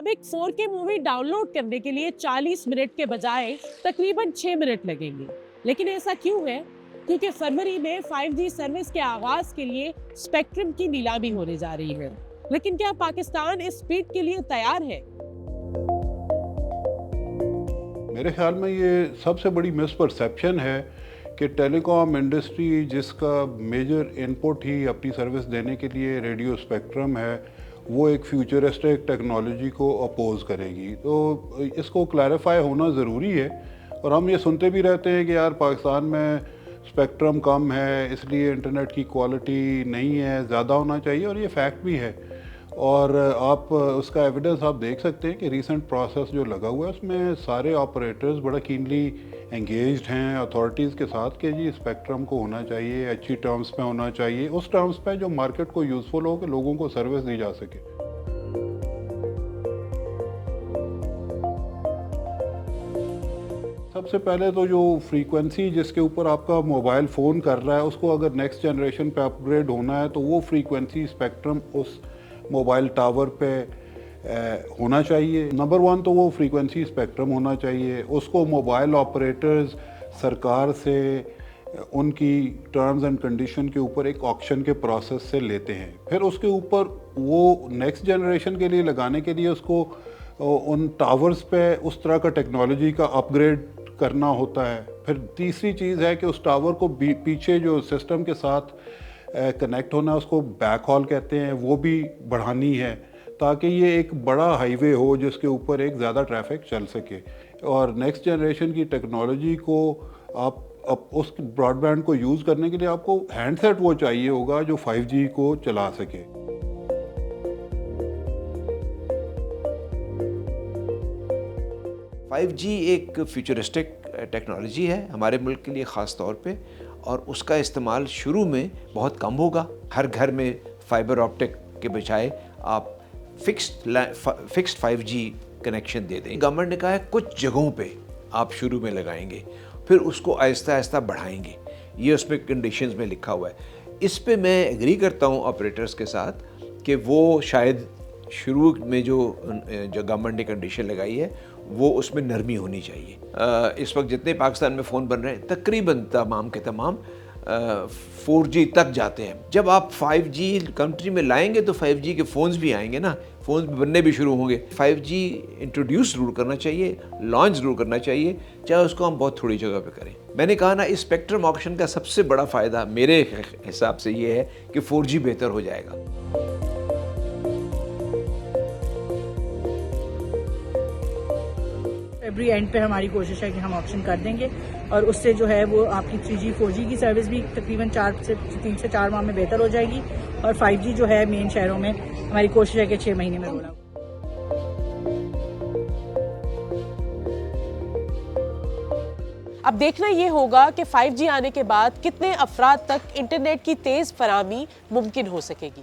अब एक 4K movie download करने के लिए 40 मिनट के बजाय तकरीबन 6 मिनट लगेंगे। लेकिन ऐसा क्यों है? क्योंकि फरवरी में 5G सर्विस के आगाज के लिए स्पेक्ट्रम की नीलामी होने जा रही है। लेकिन क्या पाकिस्तान इस स्पीड के लिए तैयार है? मेरे ख्याल में ये सबसे बड़ी मिसपरसेप्शन है कि टेलीकॉम इंडस्ट्री, जिसका मेजर इनपुट ही अपनी सर्विस देने के लिए रेडियो स्पेक्ट्रम है, वो एक फ्यूचरिस्टिक टेक्नोलॉजी को अपोज करेगी। तो इसको क्लैरिफाई होना ज़रूरी है। और हम ये सुनते भी रहते हैं कि यार पाकिस्तान में स्पेक्ट्रम कम है, इसलिए इंटरनेट की क्वालिटी नहीं है, ज़्यादा होना चाहिए, और ये फैक्ट भी है। और आप उसका एविडेंस आप देख सकते हैं कि रीसेंट प्रोसेस जो लगा हुआ है उसमें सारे ऑपरेटर्स बड़ा कीनली एंगेज्ड हैं अथॉरिटीज़ के साथ कि जी स्पेक्ट्रम को होना चाहिए, अच्छी टर्म्स पे होना चाहिए, उस टर्म्स पे जो मार्केट को यूज़फुल हो कि लोगों को सर्विस दी जा सके। सबसे पहले तो जो फ्रीक्वेंसी जिसके ऊपर आपका मोबाइल फ़ोन कर रहा है, उसको अगर नेक्स्ट जनरेशन पे अपग्रेड होना है तो वो फ्रीक्वेंसी स्पेक्ट्रम उस मोबाइल टावर पे होना चाहिए। नंबर वन तो वो फ्रीक्वेंसी स्पेक्ट्रम होना चाहिए। उसको मोबाइल ऑपरेटर्स सरकार से उनकी टर्म्स एंड कंडीशन के ऊपर एक ऑक्शन के प्रोसेस से लेते हैं। फिर उसके ऊपर वो नेक्स्ट जनरेशन के लिए लगाने के लिए उसको उन टावर्स पे उस तरह का टेक्नोलॉजी का अपग्रेड करना होता है। फिर तीसरी चीज़ है कि उस टावर को पीछे जो सिस्टम के साथ कनेक्ट होना है, उसको बैक हॉल कहते हैं, वो भी बढ़ानी है ताकि ये एक बड़ा हाईवे हो जिसके ऊपर एक ज़्यादा ट्रैफिक चल सके। और नेक्स्ट जनरेशन की टेक्नोलॉजी को आप उस ब्रॉडबैंड को यूज़ करने के लिए आपको हैंडसेट वो चाहिए होगा जो 5G को चला सके। 5G एक फ्यूचरिस्टिक टेक्नोलॉजी है हमारे मुल्क के लिए ख़ास तौर पे, और उसका इस्तेमाल शुरू में बहुत कम होगा। हर घर में फाइबर ऑप्टिक के बजाय आप फिक्स्ड 5G कनेक्शन दे दें। गवर्नमेंट ने कहा है कुछ जगहों पे आप शुरू में लगाएंगे, फिर उसको आहिस्ता आहिस्ता बढ़ाएंगे। ये उसमें कंडीशंस में लिखा हुआ है। इस पे मैं एग्री करता हूँ ऑपरेटर्स के साथ कि वो शायद शुरू में जो गवर्नमेंट ने कंडीशन लगाई है वो उसमें नरमी होनी चाहिए। इस वक्त जितने पाकिस्तान में फ़ोन बन रहे हैं तकरीबन तमाम के तमाम 4G तक जाते हैं। जब आप 5G कंट्री में लाएंगे तो 5G के फ़ोन्स भी आएंगे ना, फ़ोन्स भी बनने भी शुरू होंगे। 5G इंट्रोड्यूस ज़रूर करना चाहिए, लॉन्च ज़रूर करना चाहिए, चाहे उसको हम बहुत थोड़ी जगह पे करें। मैंने कहा ना, इस स्पेक्ट्रम ऑक्शन का सबसे बड़ा फ़ायदा मेरे हिसाब से ये है कि 4G बेहतर हो जाएगा। फरवरी एंड पे हमारी कोशिश है कि हम ऑप्शन कर देंगे और उससे जो है वो आपकी 3G 4G की सर्विस भी तकरीबन 3 से 4 माह में बेहतर हो जाएगी। और 5G जो है मेन शहरों में हमारी कोशिश है कि 6 महीने में रोल आउट। अब देखना ये होगा कि 5G आने के बाद कितने अफराद तक इंटरनेट की तेज फराहमी मुमकिन हो सकेगी।